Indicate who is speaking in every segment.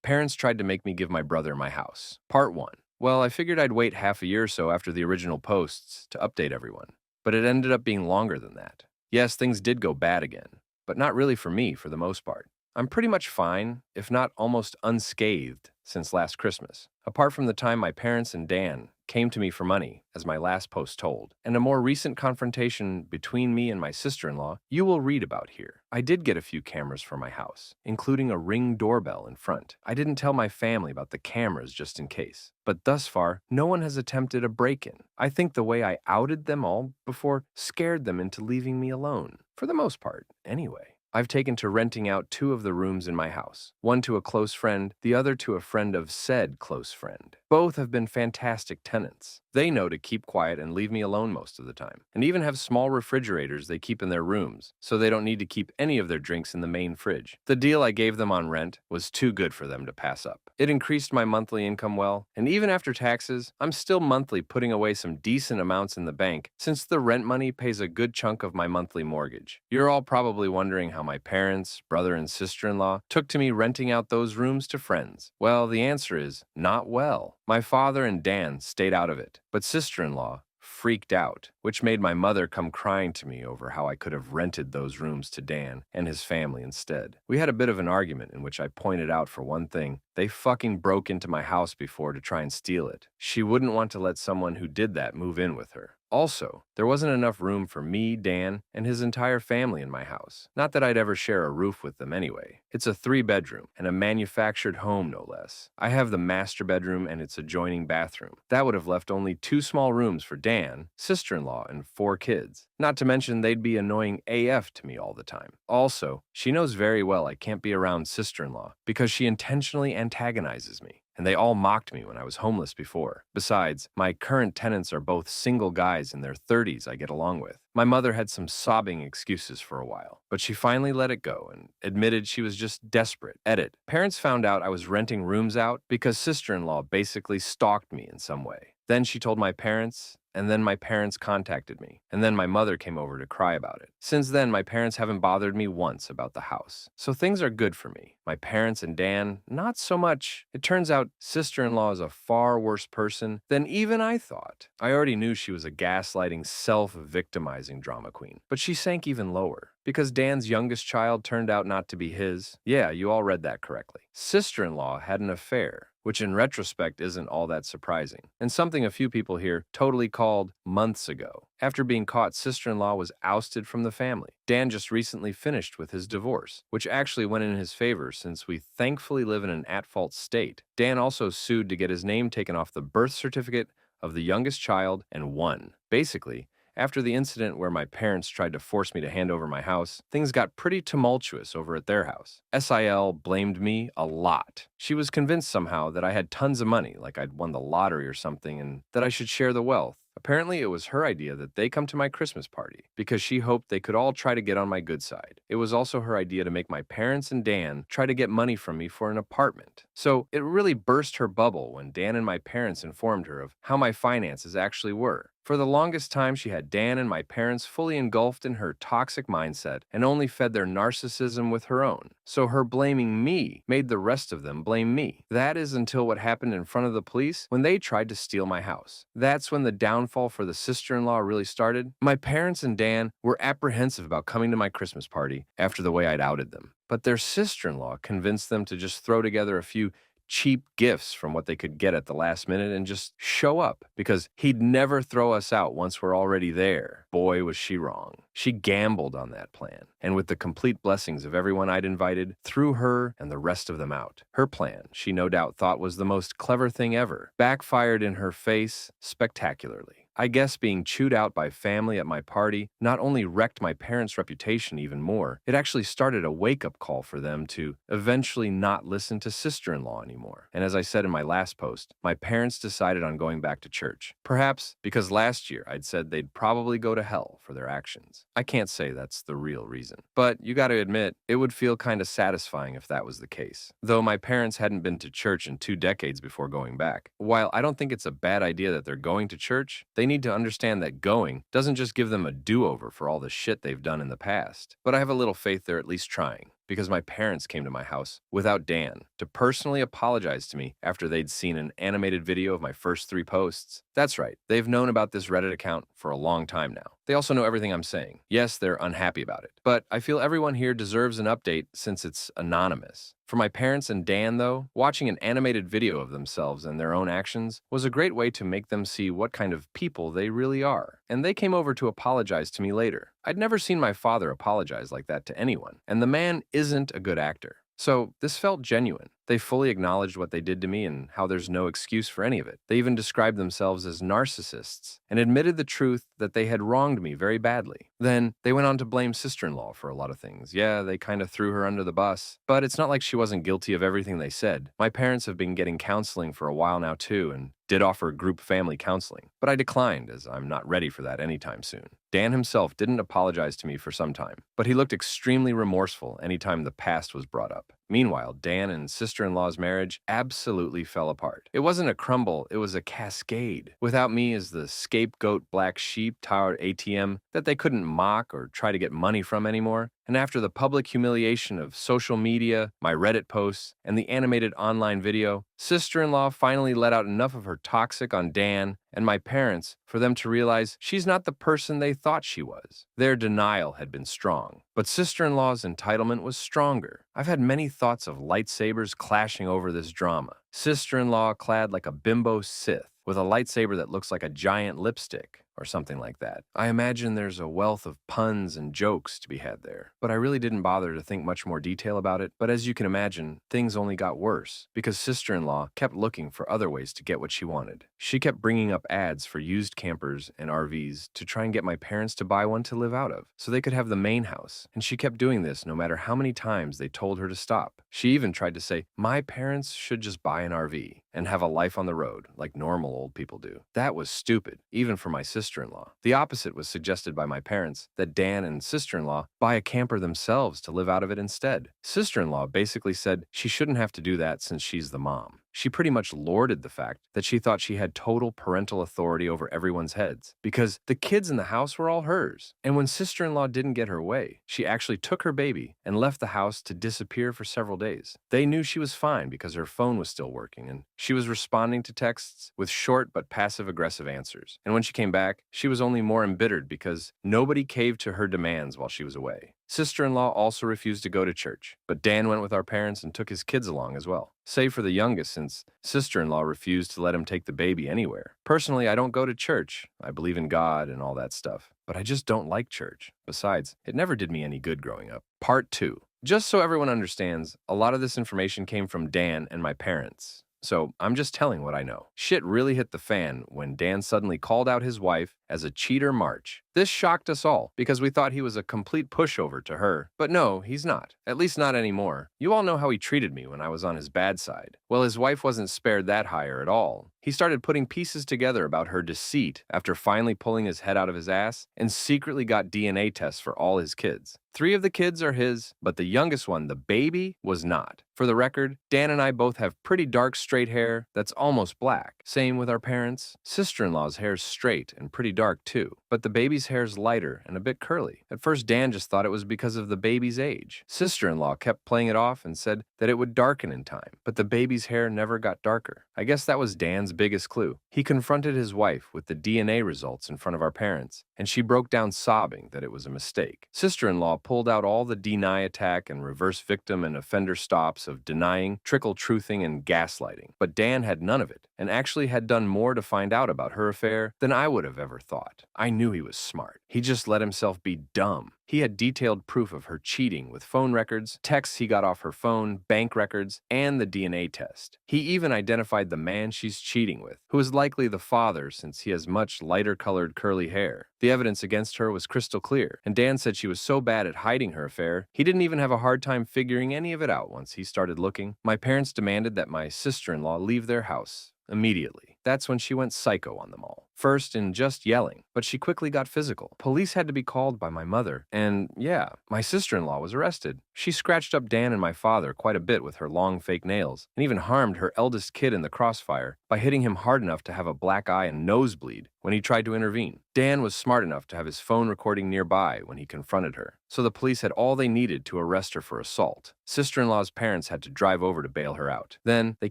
Speaker 1: Parents tried to make me give my brother my house. Part 1. Well, I figured I'd wait half a year or so after the original posts to update everyone, but it ended up being longer than that. Yes, things did go bad again, but not really for me for the most part. I'm pretty much fine, if not almost unscathed, since last Christmas, apart from the time my parents and Dan came to me for money, as my last post told, and a more recent confrontation between me and my sister-in-law you will read about here. I did get a few cameras for my house, including a Ring doorbell in front. I didn't tell my family about the cameras just in case, but thus far, no one has attempted a break-in. I think the way I outed them all before scared them into leaving me alone, for the most part, anyway. I've taken to renting out 2 of the rooms in my house, one to a close friend, the other to a friend of said close friend. Both have been fantastic tenants. They know to keep quiet and leave me alone most of the time, and even have small refrigerators they keep in their rooms, so they don't need to keep any of their drinks in the main fridge. The deal I gave them on rent was too good for them to pass up. It increased my monthly income well, and even after taxes, I'm still monthly putting away some decent amounts in the bank since the rent money pays a good chunk of my monthly mortgage. You're all probably wondering how my parents, brother, and sister-in-law took to me renting out those rooms to friends. Well, the answer is not well. My father and Dan stayed out of it, but sister-in-law freaked out, which made my mother come crying to me over how I could have rented those rooms to Dan and his family instead. We had a bit of an argument in which I pointed out, for one thing, they fucking broke into my house before to try and steal it. She wouldn't want to let someone who did that move in with her. Also, there wasn't enough room for me, Dan, and his entire family in my house. Not that I'd ever share a roof with them anyway. It's a 3-bedroom, and a manufactured home no less. I have the master bedroom and its adjoining bathroom. That would have left only 2 small rooms for Dan, sister-in-law, and 4 kids. Not to mention they'd be annoying AF to me all the time. Also, she knows very well I can't be around sister-in-law because she intentionally antagonizes me, and they all mocked me when I was homeless before. Besides, my current tenants are both single guys in their 30s I get along with. My mother had some sobbing excuses for a while, but she finally let it go and admitted she was just desperate. Edit. Parents found out I was renting rooms out because sister-in-law basically stalked me in some way. Then she told my parents, and then my parents contacted me, and then my mother came over to cry about it. Since then, my parents haven't bothered me once about the house. So things are good for me. My parents and Dan, not so much. It turns out sister-in-law is a far worse person than even I thought. I already knew she was a gaslighting, self-victimizing drama queen, but she sank even lower. Because Dan's youngest child turned out not to be his. Yeah, you all read that correctly. Sister-in-law had an affair, which in retrospect isn't all that surprising, and something a few people here totally called months ago. After being caught, sister-in-law was ousted from the family. Dan just recently finished with his divorce, which actually went in his favor since we thankfully live in an at-fault state. Dan also sued to get his name taken off the birth certificate of the youngest child and won. Basically, after the incident where my parents tried to force me to hand over my house, things got pretty tumultuous over at their house. SIL blamed me a lot. She was convinced somehow that I had tons of money, like I'd won the lottery or something, and that I should share the wealth. Apparently, it was her idea that they come to my Christmas party because she hoped they could all try to get on my good side. It was also her idea to make my parents and Dan try to get money from me for an apartment. So it really burst her bubble when Dan and my parents informed her of how my finances actually were. For the longest time, she had Dan and my parents fully engulfed in her toxic mindset and only fed their narcissism with her own. So her blaming me made the rest of them blame me. That is until what happened in front of the police when they tried to steal my house. That's when the downfall for the sister-in-law really started. My parents and Dan were apprehensive about coming to my Christmas party after the way I'd outed them. But their sister-in-law convinced them to just throw together a few cheap gifts from what they could get at the last minute and just show up because he'd never throw us out once we're already there. Boy, was she wrong. She gambled on that plan, and with the complete blessings of everyone I'd invited, threw her and the rest of them out. Her plan, she no doubt thought was the most clever thing ever, backfired in her face spectacularly. I guess being chewed out by family at my party not only wrecked my parents' reputation even more, it actually started a wake-up call for them to eventually not listen to sister-in-law anymore. And as I said in my last post, my parents decided on going back to church. Perhaps because last year I'd said they'd probably go to hell for their actions. I can't say that's the real reason. But you gotta admit, it would feel kinda satisfying if that was the case. Though my parents hadn't been to church in 2 decades before going back. While I don't think it's a bad idea that they're going to church, they need to understand that going doesn't just give them a do-over for all the shit they've done in the past. But I have a little faith they're at least trying. because my parents came to my house without Dan to personally apologize to me after they'd seen an animated video of my first 3 posts. That's right, they've known about this Reddit account for a long time now. They also know everything I'm saying. Yes, they're unhappy about it, but I feel everyone here deserves an update since it's anonymous. For my parents and Dan, though, watching an animated video of themselves and their own actions was a great way to make them see what kind of people they really are. And they came over to apologize to me later. I'd never seen my father apologize like that to anyone, and the man isn't a good actor. So this felt genuine. They fully acknowledged what they did to me and how there's no excuse for any of it. They even described themselves as narcissists and admitted the truth that they had wronged me very badly. Then they went on to blame sister-in-law for a lot of things. Yeah, they kind of threw her under the bus, but it's not like she wasn't guilty of everything they said. My parents have been getting counseling for a while now too, and did offer group family counseling, but I declined as I'm not ready for that anytime soon. Dan himself didn't apologize to me for some time, but he looked extremely remorseful anytime the past was brought up. Meanwhile, Dan and sister-in-law's marriage absolutely fell apart. It wasn't a crumble, it was a cascade. Without me as the scapegoat black sheep tired ATM that they couldn't mock or try to get money from anymore, and after the public humiliation of social media, my Reddit posts, and the animated online video, sister-in-law finally let out enough of her toxic on Dan and my parents for them to realize she's not the person they thought she was. Their denial had been strong, but sister-in-law's entitlement was stronger. I've had many thoughts of lightsabers clashing over this drama. Sister-in-law clad like a bimbo Sith, with a lightsaber that looks like a giant lipstick, or something like that. I imagine there's a wealth of puns and jokes to be had there, but I really didn't bother to think much more detail about it. But as you can imagine, things only got worse, because sister-in-law kept looking for other ways to get what she wanted. She kept bringing up ads for used campers and RVs to try and get my parents to buy one to live out of, so they could have the main house, and she kept doing this no matter how many times they told her to stop. She even tried to say, my parents should just buy an RV and have a life on the road, like normal old people do. That was stupid, even for my sister-in-law. The opposite was suggested by my parents, that Dan and sister-in-law buy a camper themselves to live out of it instead. Sister-in-law basically said she shouldn't have to do that since she's the mom. She pretty much lorded the fact that she thought she had total parental authority over everyone's heads, because the kids in the house were all hers. And when sister-in-law didn't get her way, she actually took her baby and left the house to disappear for several days. They knew she was fine because her phone was still working, and she was responding to texts with short but passive-aggressive answers. And when she came back, she was only more embittered because nobody caved to her demands while she was away. Sister-in-law also refused to go to church, but Dan went with our parents and took his kids along as well, save for the youngest since sister-in-law refused to let him take the baby anywhere. Personally, I don't go to church. I believe in God and all that stuff, but I just don't like church. Besides, it never did me any good growing up. Part 2. Just so everyone understands, a lot of this information came from Dan and my parents. So I'm just telling what I know. Shit really hit the fan when Dan suddenly called out his wife as a cheater March. This shocked us all because we thought he was a complete pushover to her. But no, he's not. At least not anymore. You all know how he treated me when I was on his bad side. Well, his wife wasn't spared that hire at all. He started putting pieces together about her deceit after finally pulling his head out of his ass and secretly got DNA tests for all his kids. 3 of the kids are his, but the youngest one, the baby, was not. For the record, Dan and I both have pretty dark straight hair that's almost black. Same with our parents. Sister-in-law's hair's straight and pretty dark too, but the baby's hair's lighter and a bit curly. At first, Dan just thought it was because of the baby's age. Sister-in-law kept playing it off and said that it would darken in time, but the baby's hair never got darker. I guess that was Dan's biggest clue. He confronted his wife with the DNA results in front of our parents, and she broke down sobbing that it was a mistake. Sister-in-law pulled out all the deny attack and reverse victim and offender stops of denying, trickle-truthing, and gaslighting. But Dan had none of it, and actually had done more to find out about her affair than I would have ever thought. I knew he was smart. He just let himself be dumb. He had detailed proof of her cheating with phone records, texts he got off her phone, bank records, and the DNA test. He even identified the man she's cheating with, who is likely the father since he has much lighter-colored curly hair. The evidence against her was crystal clear, and Dan said she was so bad at hiding her affair, he didn't even have a hard time figuring any of it out once he started looking. My parents demanded that my sister-in-law leave their house immediately. That's when she went psycho on them all. First in just yelling, but she quickly got physical. Police had to be called by my mother, and yeah, my sister-in-law was arrested. She scratched up Dan and my father quite a bit with her long fake nails, and even harmed her eldest kid in the crossfire by hitting him hard enough to have a black eye and nosebleed when he tried to intervene. Dan was smart enough to have his phone recording nearby when he confronted her, so the police had all they needed to arrest her for assault. Sister-in-law's parents had to drive over to bail her out. Then they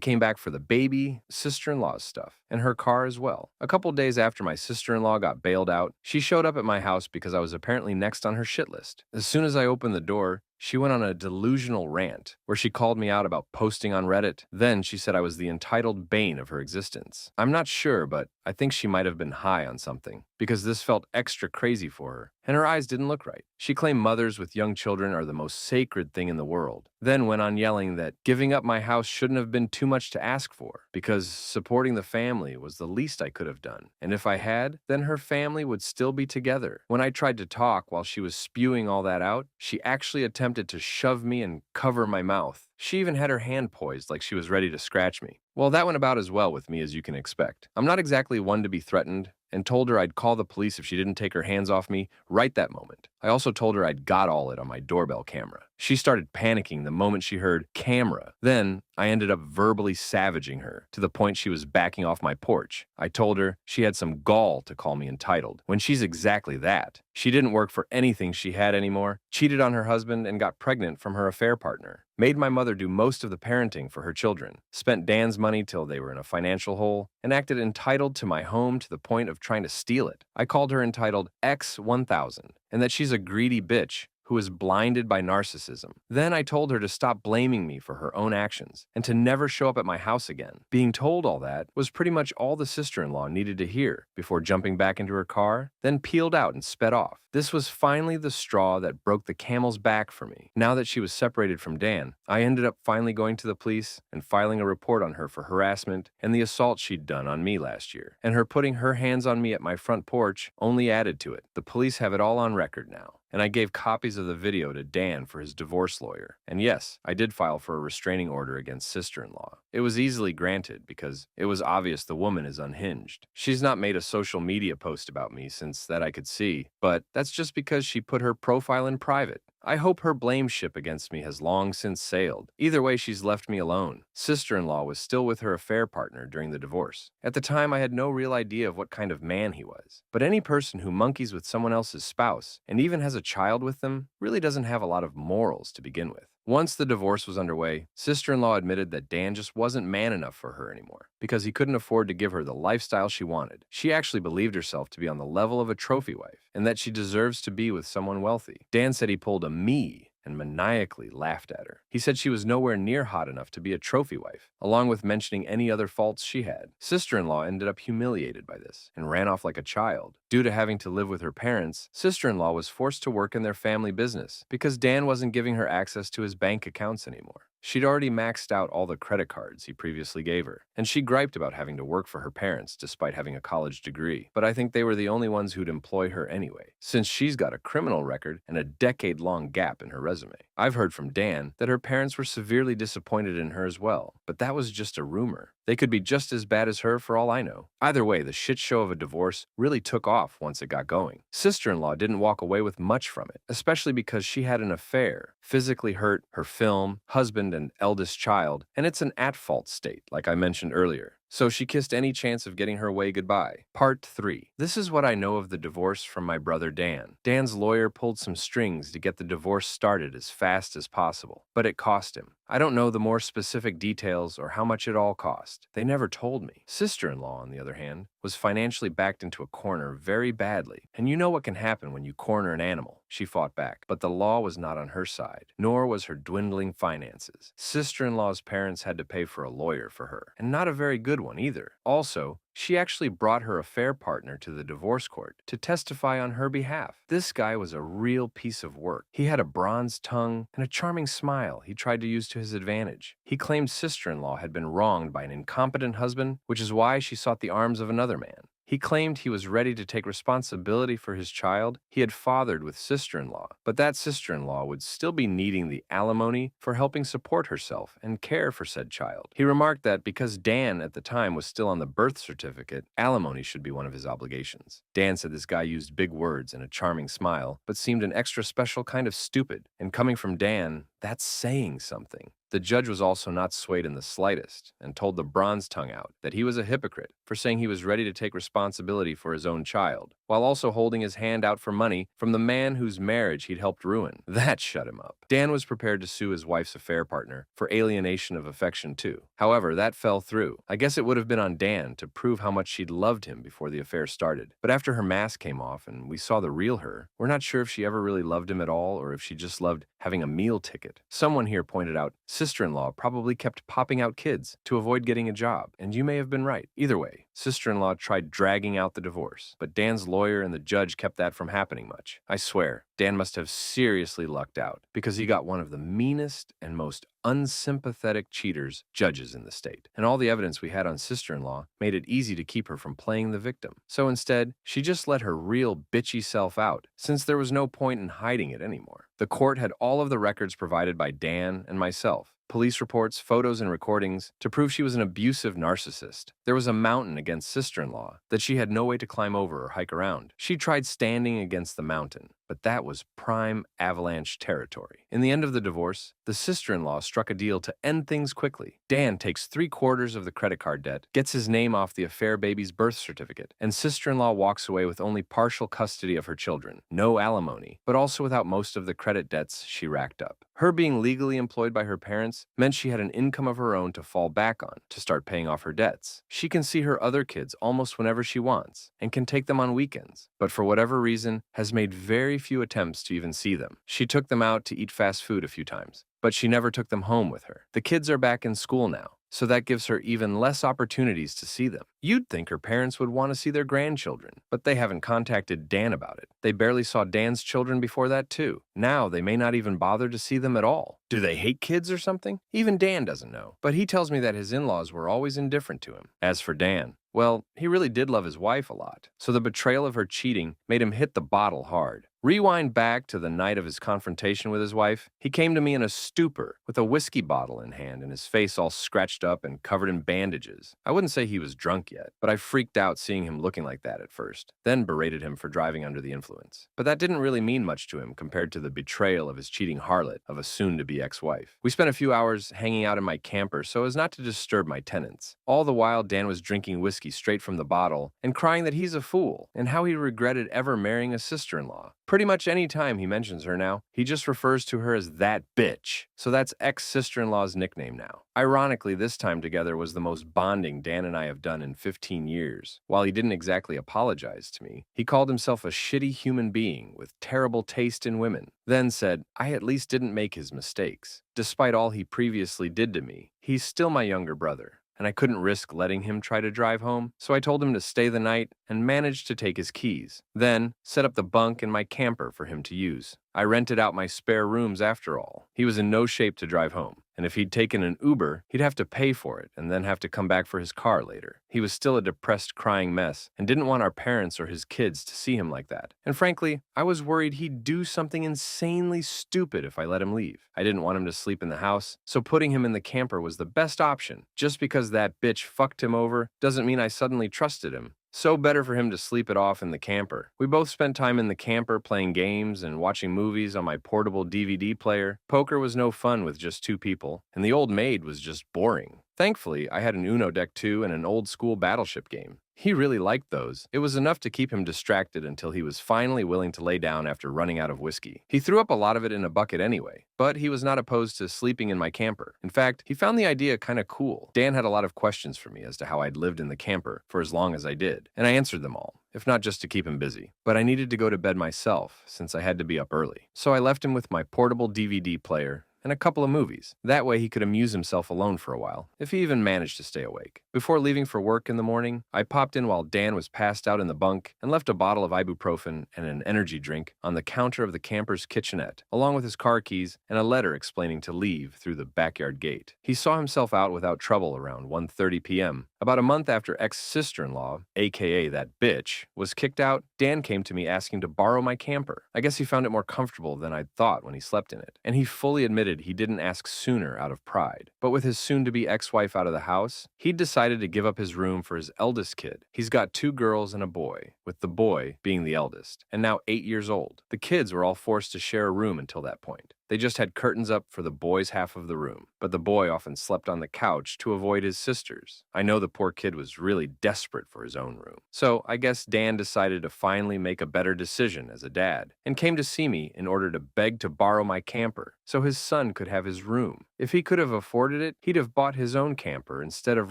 Speaker 1: came back for the baby, sister-in-law's stuff, and her car as well. A couple days after my sister-in-law got bailed out, she showed up at my house because I was apparently next on her shit list. As soon as I opened the door, she went on a delusional rant where she called me out about posting on Reddit. Then she said I was the entitled bane of her existence. I'm not sure, but I think she might have been high on something because this felt extra crazy for her, and her eyes didn't look right. She claimed mothers with young children are the most sacred thing in the world, then went on yelling that giving up my house shouldn't have been too much to ask for because supporting the family was the least I could have done, and if I had, then her family would still be together. When I tried to talk while she was spewing all that out, she actually attempted to shove me and cover my mouth. She even had her hand poised like she was ready to scratch me. Well, that went about as well with me as you can expect. I'm not exactly one to be threatened, and told her I'd call the police if she didn't take her hands off me right that moment. I also told her I'd got all it on my doorbell camera. She started panicking the moment she heard camera. Then I ended up verbally savaging her to the point she was backing off my porch. I told her she had some gall to call me entitled when she's exactly that. She didn't work for anything she had anymore, cheated on her husband, and got pregnant from her affair partner. Made my mother do most of the parenting for her children, spent Dan's money till they were in a financial hole, and acted entitled to my home to the point of trying to steal it. I called her entitled X1000, and that she's a greedy bitch who is blinded by narcissism. Then I told her to stop blaming me for her own actions and to never show up at my house again. Being told all that was pretty much all the sister-in-law needed to hear before jumping back into her car, then peeled out and sped off. This was finally the straw that broke the camel's back for me. Now that she was separated from Dan, I ended up finally going to the police and filing a report on her for harassment and the assault she'd done on me last year. And her putting her hands on me at my front porch only added to it. The police have it all on record now. And I gave copies of the video to Dan for his divorce lawyer. And yes, I did file for a restraining order against sister-in-law. It was easily granted because it was obvious the woman is unhinged. She's not made a social media post about me since that I could see, but that's just because she put her profile in private. I hope her blame ship against me has long since sailed. Either way, she's left me alone. Sister-in-law was still with her affair partner during the divorce. At the time, I had no real idea of what kind of man he was. But any person who monkeys with someone else's spouse and even has a child with them really doesn't have a lot of morals to begin with. Once the divorce was underway, sister-in-law admitted that Dan just wasn't man enough for her anymore because he couldn't afford to give her the lifestyle she wanted. She actually believed herself to be on the level of a trophy wife and that she deserves to be with someone wealthy. Dan said he pulled a me and maniacally laughed at her. He said she was nowhere near hot enough to be a trophy wife, along with mentioning any other faults she had. Sister-in-law ended up humiliated by this and ran off like a child. Due to having to live with her parents, sister-in-law was forced to work in their family business because Dan wasn't giving her access to his bank accounts anymore. She'd already maxed out all the credit cards he previously gave her, and she griped about having to work for her parents despite having a college degree. But I think they were the only ones who'd employ her anyway, since she's got a criminal record and a decade-long gap in her resume. I've heard from Dan that her parents were severely disappointed in her as well, but that was just a rumor. They could be just as bad as her for all I know. Either way, the shit show of a divorce really took off once it got going. Sister-in-law didn't walk away with much from it, especially because she had an affair, physically hurt her film, husband, and eldest child, and it's an at-fault state, like I mentioned earlier. So she kissed any chance of getting her way goodbye. Part 3. This is what I know of the divorce from my brother Dan. Dan's lawyer pulled some strings to get the divorce started as fast as possible, but it cost him. I don't know the more specific details or how much it all cost. They never told me. Sister-in-law, on the other hand, was financially backed into a corner very badly. And you know what can happen when you corner an animal. She fought back, but the law was not on her side, nor was her dwindling finances. Sister-in-law's parents had to pay for a lawyer for her, and not a very good one either. Also, she actually brought her affair partner to the divorce court to testify on her behalf. This guy was a real piece of work. He had a bronze tongue and a charming smile he tried to use to his advantage. He claimed sister-in-law had been wronged by an incompetent husband, which is why she sought the arms of another man. He claimed he was ready to take responsibility for his child he had fathered with sister-in-law, but that sister-in-law would still be needing the alimony for helping support herself and care for said child. He remarked that because Dan at the time was still on the birth certificate, alimony should be one of his obligations. Dan said this guy used big words and a charming smile, but seemed an extra special kind of stupid, and coming from Dan, that's saying something. The judge was also not swayed in the slightest and told the bronze tongue out that he was a hypocrite for saying he was ready to take responsibility for his own child, while also holding his hand out for money from the man whose marriage he'd helped ruin. That shut him up. Dan was prepared to sue his wife's affair partner for alienation of affection too. However, that fell through. I guess it would have been on Dan to prove how much she'd loved him before the affair started. But after her mask came off and we saw the real her, we're not sure if she ever really loved him at all or if she just loved having a meal ticket. Someone here pointed out sister-in-law probably kept popping out kids to avoid getting a job, and you may have been right. Either way, sister-in-law tried dragging out the divorce, but Dan's lawyer and the judge kept that from happening much. I swear, Dan must have seriously lucked out because he got one of the meanest and most unsympathetic cheaters judges in the state, and all the evidence we had on sister-in-law made it easy to keep her from playing the victim. So instead, she just let her real bitchy self out, since there was no point in hiding it anymore. The court had all of the records provided by Dan and myself, police reports, photos, and recordings to prove she was an abusive narcissist. There was a mountain against sister-in-law that she had no way to climb over or hike around. She tried standing against the mountain, but that was prime avalanche territory. In the end of the divorce, the sister-in-law struck a deal to end things quickly. Dan takes 3/4 of the credit card debt, gets his name off the affair baby's birth certificate, and sister-in-law walks away with only partial custody of her children, no alimony, but also without most of the credit debts she racked up. Her being legally employed by her parents meant she had an income of her own to fall back on to start paying off her debts. She can see her other kids almost whenever she wants and can take them on weekends, but for whatever reason has made very few attempts to even see them. She took them out to eat fast food a few times, but she never took them home with her. The kids are back in school now, so that gives her even less opportunities to see them. You'd think her parents would want to see their grandchildren, but they haven't contacted Dan about it. They barely saw Dan's children before that too. Now they may not even bother to see them at all. Do they hate kids or something? Even Dan doesn't know, but he tells me that his in-laws were always indifferent to him. As for Dan, well, he really did love his wife a lot, so the betrayal of her cheating made him hit the bottle hard. Rewind back to the night of his confrontation with his wife. He came to me in a stupor with a whiskey bottle in hand and his face all scratched up and covered in bandages. I wouldn't say he was drunk yet, but I freaked out seeing him looking like that at first, then berated him for driving under the influence. But that didn't really mean much to him compared to the betrayal of his cheating harlot of a soon-to-be ex-wife. We spent a few hours hanging out in my camper so as not to disturb my tenants. All the while, Dan was drinking whiskey straight from the bottle and crying that he's a fool and how he regretted ever marrying a sister-in-law. Pretty much any time he mentions her now, he just refers to her as that bitch. So that's ex-sister-in-law's nickname now. Ironically, this time together was the most bonding Dan and I have done in 15 years. While he didn't exactly apologize to me, he called himself a shitty human being with terrible taste in women, then said, I at least didn't make his mistakes. Despite all he previously did to me, he's still my younger brother, and I couldn't risk letting him try to drive home, so I told him to stay the night and managed to take his keys. Then, set up the bunk in my camper for him to use. I rented out my spare rooms after all. He was in no shape to drive home, and if he'd taken an Uber, he'd have to pay for it and then have to come back for his car later. He was still a depressed, crying mess and didn't want our parents or his kids to see him like that. And frankly, I was worried he'd do something insanely stupid if I let him leave. I didn't want him to sleep in the house, so putting him in the camper was the best option. Just because that bitch fucked him over doesn't mean I suddenly trusted him. So better for him to sleep it off in the camper. We both spent time in the camper playing games and watching movies on my portable DVD player. Poker was no fun with just two people, and the old maid was just boring. Thankfully, I had an Uno deck too and an old-school battleship game. He really liked those. It was enough to keep him distracted until he was finally willing to lay down after running out of whiskey. He threw up a lot of it in a bucket anyway, but he was not opposed to sleeping in my camper. In fact, he found the idea kind of cool. Dan had a lot of questions for me as to how I'd lived in the camper for as long as I did, and I answered them all, if not just to keep him busy. But I needed to go to bed myself since I had to be up early. So I left him with my portable DVD player and a couple of movies. That way he could amuse himself alone for a while, if he even managed to stay awake. Before leaving for work in the morning, I popped in while Dan was passed out in the bunk and left a bottle of ibuprofen and an energy drink on the counter of the camper's kitchenette, along with his car keys and a letter explaining to leave through the backyard gate. He saw himself out without trouble around 1:30 p.m., About a month after ex-sister-in-law, aka that bitch, was kicked out, Dan came to me asking to borrow my camper. I guess he found it more comfortable than I'd thought when he slept in it, and he fully admitted he didn't ask sooner out of pride. But with his soon-to-be ex-wife out of the house, he'd decided to give up his room for his eldest kid. He's got two girls and a boy, with the boy being the eldest, and now 8 years old. The kids were all forced to share a room until that point. They just had curtains up for the boy's half of the room, but the boy often slept on the couch to avoid his sisters. I know the poor kid was really desperate for his own room. So I guess Dan decided to finally make a better decision as a dad, and came to see me in order to beg to borrow my camper so his son could have his room. If he could have afforded it, he'd have bought his own camper instead of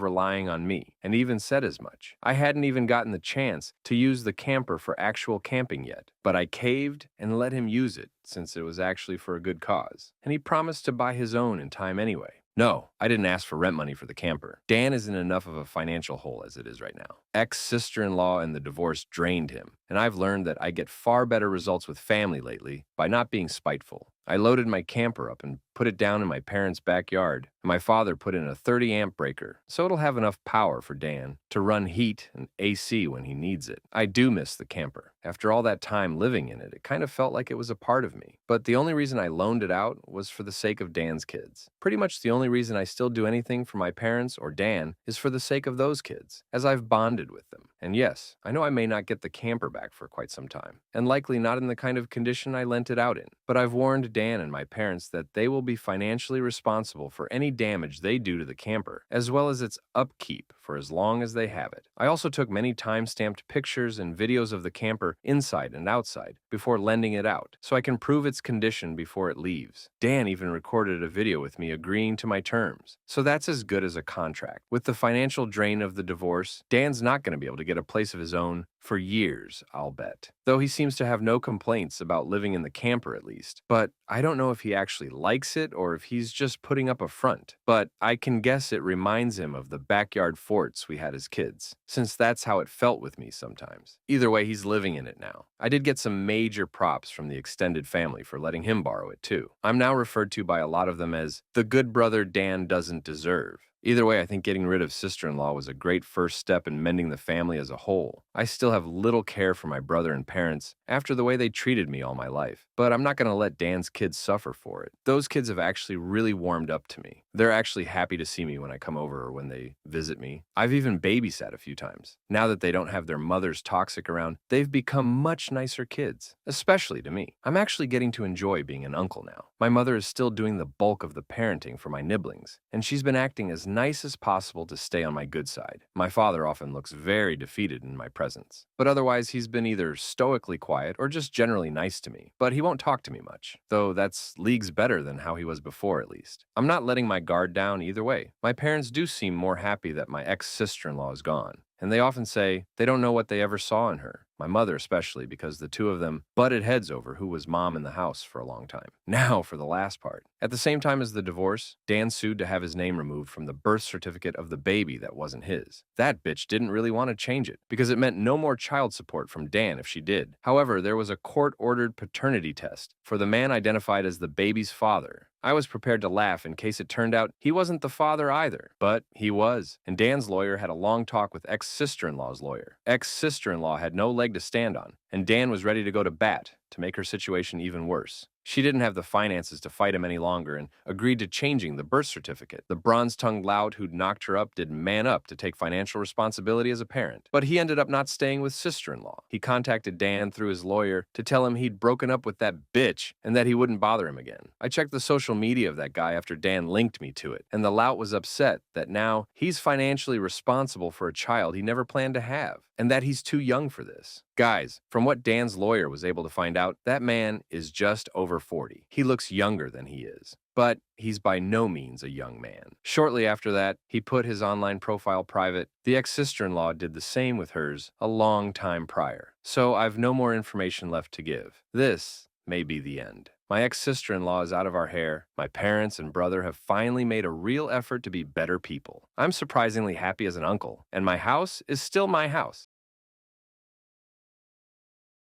Speaker 1: relying on me, and even said as much. I hadn't even gotten the chance to use the camper for actual camping yet, but I caved and let him use it since it was actually for a good cause, and he promised to buy his own in time anyway. No, I didn't ask for rent money for the camper. Dan isn't enough of a financial hole as it is right now. Ex-sister-in-law and the divorce drained him, and I've learned that I get far better results with family lately by not being spiteful. I loaded my camper up and put it down in my parents' backyard, and my father put in a 30-amp breaker, so it'll have enough power for Dan to run heat and AC when he needs it. I do miss the camper. After all that time living in it, it kind of felt like it was a part of me. But the only reason I loaned it out was for the sake of Dan's kids. Pretty much the only reason I still do anything for my parents or Dan is for the sake of those kids, as I've bonded with them. And yes, I know I may not get the camper back for quite some time, and likely not in the kind of condition I lent it out in. But I've warned Dan and my parents that they will be financially responsible for any damage they do to the camper, as well as its upkeep for as long as they have it. I also took many time-stamped pictures and videos of the camper inside and outside before lending it out, so I can prove its condition before it leaves. Dan even recorded a video with me agreeing to my terms, so that's as good as a contract. With the financial drain of the divorce, Dan's not going to be able to get a place of his own for years, I'll bet. Though he seems to have no complaints about living in the camper at least. But I don't know if he actually likes it or if he's just putting up a front. But I can guess it reminds him of the backyard forts we had as kids, since that's how it felt with me sometimes. Either way, he's living in it now. I did get some major props from the extended family for letting him borrow it too. I'm now referred to by a lot of them as the good brother Dan doesn't deserve. Either way, I think getting rid of sister-in-law was a great first step in mending the family as a whole. I still have little care for my brother and parents after the way they treated me all my life, but I'm not going to let Dan's kids suffer for it. Those kids have actually really warmed up to me. They're actually happy to see me when I come over or when they visit me. I've even babysat a few times. Now that they don't have their mother's toxic around, they've become much nicer kids, especially to me. I'm actually getting to enjoy being an uncle now. My mother is still doing the bulk of the parenting for my nibblings, and she's been acting as nice as possible to stay on my good side. My father often looks very defeated in my presence, but otherwise he's been either stoically quiet or just generally nice to me. But he won't talk to me much, though that's leagues better than how he was before at least. I'm not letting my guard down either way. My parents do seem more happy that my ex-sister-in-law is gone, and they often say they don't know what they ever saw in her. My mother especially, because the two of them butted heads over who was mom in the house for a long time. Now for the last part. At the same time as the divorce, Dan sued to have his name removed from the birth certificate of the baby that wasn't his. That bitch didn't really want to change it, because it meant no more child support from Dan if she did. However, there was a court-ordered paternity test for the man identified as the baby's father. I was prepared to laugh in case it turned out he wasn't the father either, but he was. And Dan's lawyer had a long talk with ex-sister-in-law's lawyer. Ex-sister-in-law had no leg to stand on, and Dan was ready to go to bat to make her situation even worse. She didn't have the finances to fight him any longer and agreed to changing the birth certificate. The bronze-tongued lout who'd knocked her up did man up to take financial responsibility as a parent. But he ended up not staying with sister-in-law. He contacted Dan through his lawyer to tell him he'd broken up with that bitch and that he wouldn't bother him again. I checked the social media of that guy after Dan linked me to it, and the lout was upset that now he's financially responsible for a child he never planned to have, and that he's too young for this. Guys, from what Dan's lawyer was able to find out, that man is just over 40. He looks younger than he is, but he's by no means a young man. Shortly after that, he put his online profile private. The ex-sister-in-law did the same with hers a long time prior. So I've no more information left to give. This may be the end. My ex-sister-in-law is out of our hair. My parents and brother have finally made a real effort to be better people. I'm surprisingly happy as an uncle, and my house is still my house.